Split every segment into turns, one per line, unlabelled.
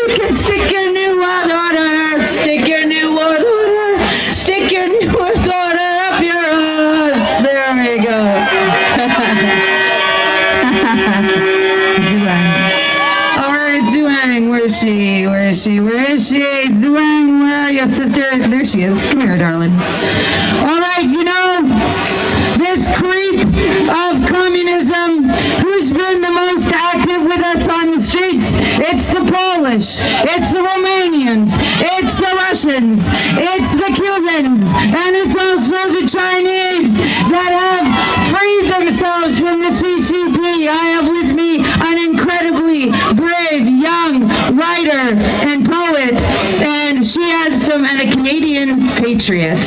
You can stick your new world order, stick your new world order, stick your new world order up your ass. There we go. Zhuang, where is she? Where is she? Where is she? Zhuang, where are you, sister? There she is. Come here, darling. All right, you know, this creep of communism, who's been the most active with us on the streets? It's the Polish, it's the Romanians, it's the Russians, it's the Cubans, and it's also the Chinese that have freed themselves from the CCP. I have with me an incredibly brave young writer and poet, and she has and a Canadian patriot,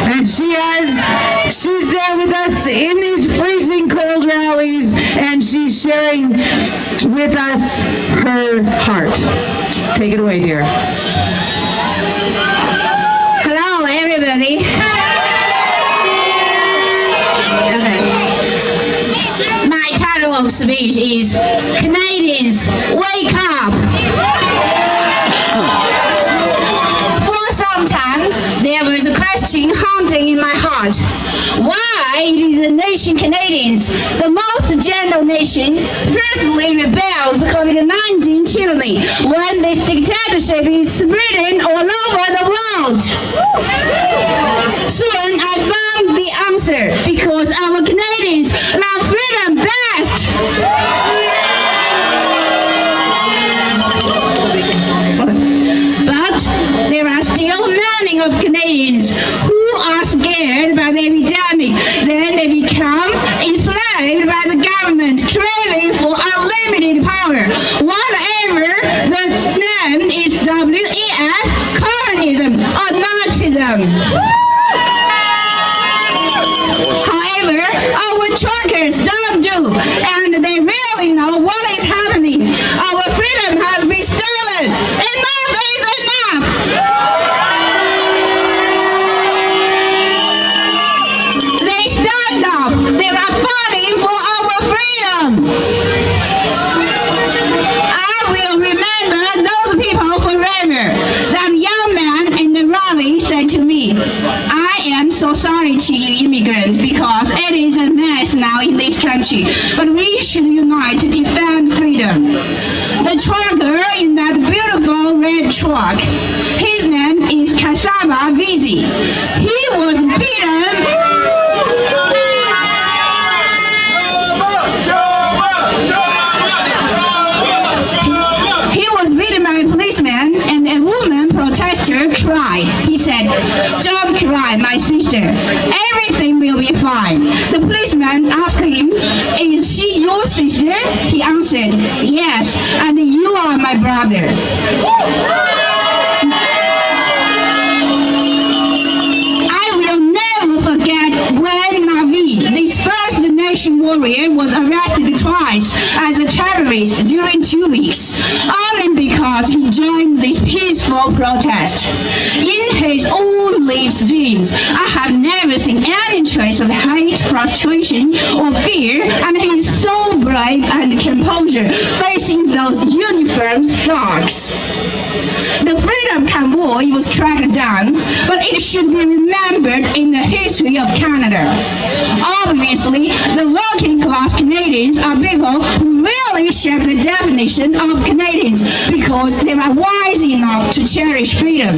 and she's there with us in these freezing cold rallies, and she's sharing with us her heart. Take it away, dear.
Hello, everybody. Okay. My title of speech is Canadians, Wake Up! For some time, there was a question haunting in my heart. Why is the nation Canadians, the most gentle nation, firstly rebels the COVID-19 tyranny when this dictatorship is spreading all over the world? Soon I found the answer, because our Canadians love freedom best. But there are still many of Canadians who are scared by the epidemic. Then they become enslaved by the government, craving for unlimited power. Whatever the name is, WEF, communism or Nazism. However, our truckers don't do, and they really know what is happening. Our freedom has been stolen. Enough is enough. They stand up. They are fighting for our freedom. I will remember those people forever. That young man in the rally said to me, I am so sorry to you immigrants, because it is a mess now in this country, but we should unite to defend freedom. The trucker in that beautiful red truck, his name is Cassava Vizi. He was beaten. He was beaten by a policeman, and a woman protester cried. He said, "Don't cry, my sister. Everything will be fine." The policeman asked him, "Is she your sister?" He answered, "Yes, and you are my brother." I will never forget when Navi, this First Nation warrior, was arrested twice as a terrorist during 2 weeks, only because he joined this peaceful protest. In his own live dreams, I have never seen any trace of hate, frustration, or fear, and he is so brave and composure facing those uniformed thugs. The Freedom Convoy was tracked down, but it should be remembered in the history of Canada. Obviously, the working class Canadians are people who really shape the definition of Canadians, because they are wise enough to cherish freedom.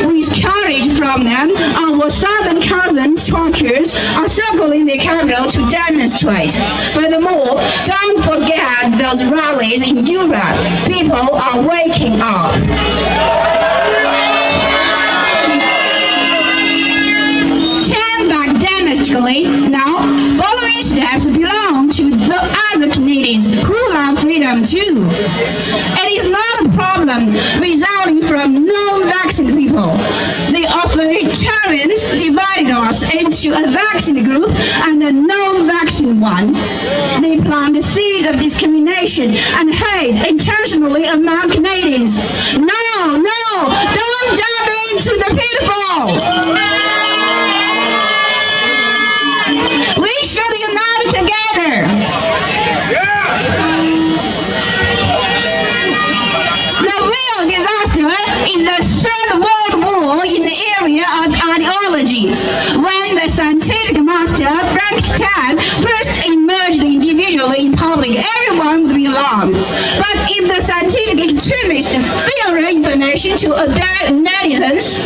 With courage from them, our southern cousins, truckers, are circling the capital to demonstrate. Furthermore, don't forget those rallies in Europe. People are waking up. Turn back domestically now. Following steps belong to the other Canadians who love freedom too. It is not a problem resulting from non-vaccinated people. The authoritarians divided us into a vaccinated group and a non-vaccinated one. They plant the seeds of discrimination and hate intentionally among Canadians. No, don't jump into the pitfall. We should unite together. The wrong. But if the scientific extremists filter information to abandon netizens,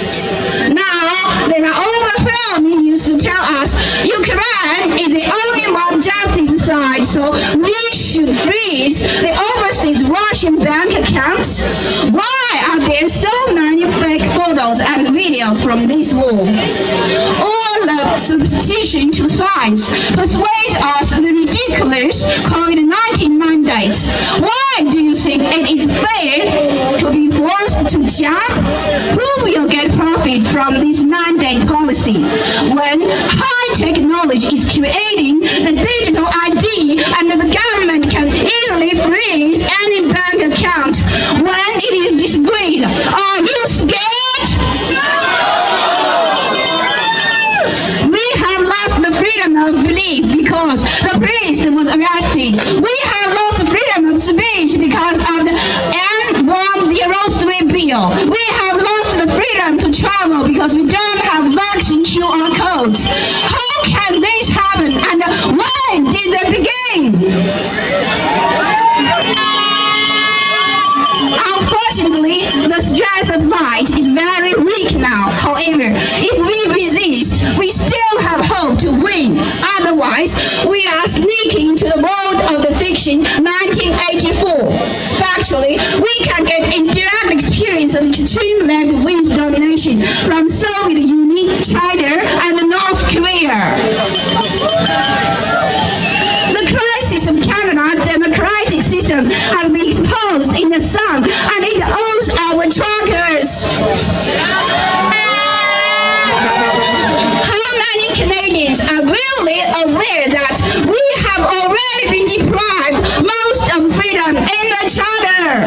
now there are overwhelming news to tell us Ukraine is the only mob justice side, so we should freeze the overseas Russian bank accounts. Why are there so many fake photos and videos from this war? All the substitution to science persuades us the ridiculous COVID-19 mandates. Why do you think it is fair to be forced to jump? Who will get profit from this mandate policy when high technology is creating the digital ID and the government can easily freeze any bank account when it is disagreed? Are you scared? We have lost the freedom of belief because the priest was arrested. We have lost the freedom of speech because of the N-103 bill. We have lost the freedom to travel because we don't have vaccine QR codes. How can this happen and when did they begin? Unfortunately, the stress of light is very weak now. However, if we resist, we still have hope to win. Otherwise, we are sneaking into the world of the fiction 1984. Factually, we can get indirect experience of extreme left wing domination from Soviet Union, China, and North Korea. The crisis of Canada's democratic system has been exposed in the sun, and it owes our truckers. How many Canadians are really aware that we have already been deprived most of freedom in the Charter?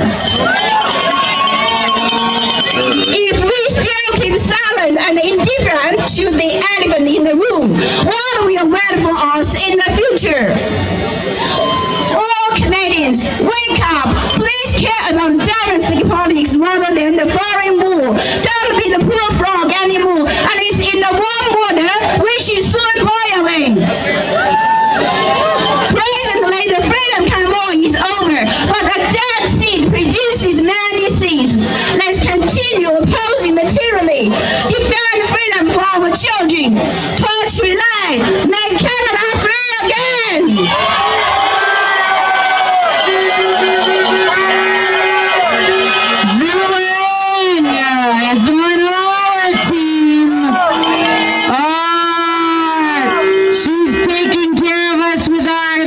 If we still keep silent and indifferent to the elephant in the room, what will wait for us in the future? All Canadians, wake up! Please care about domestic politics rather than the foreign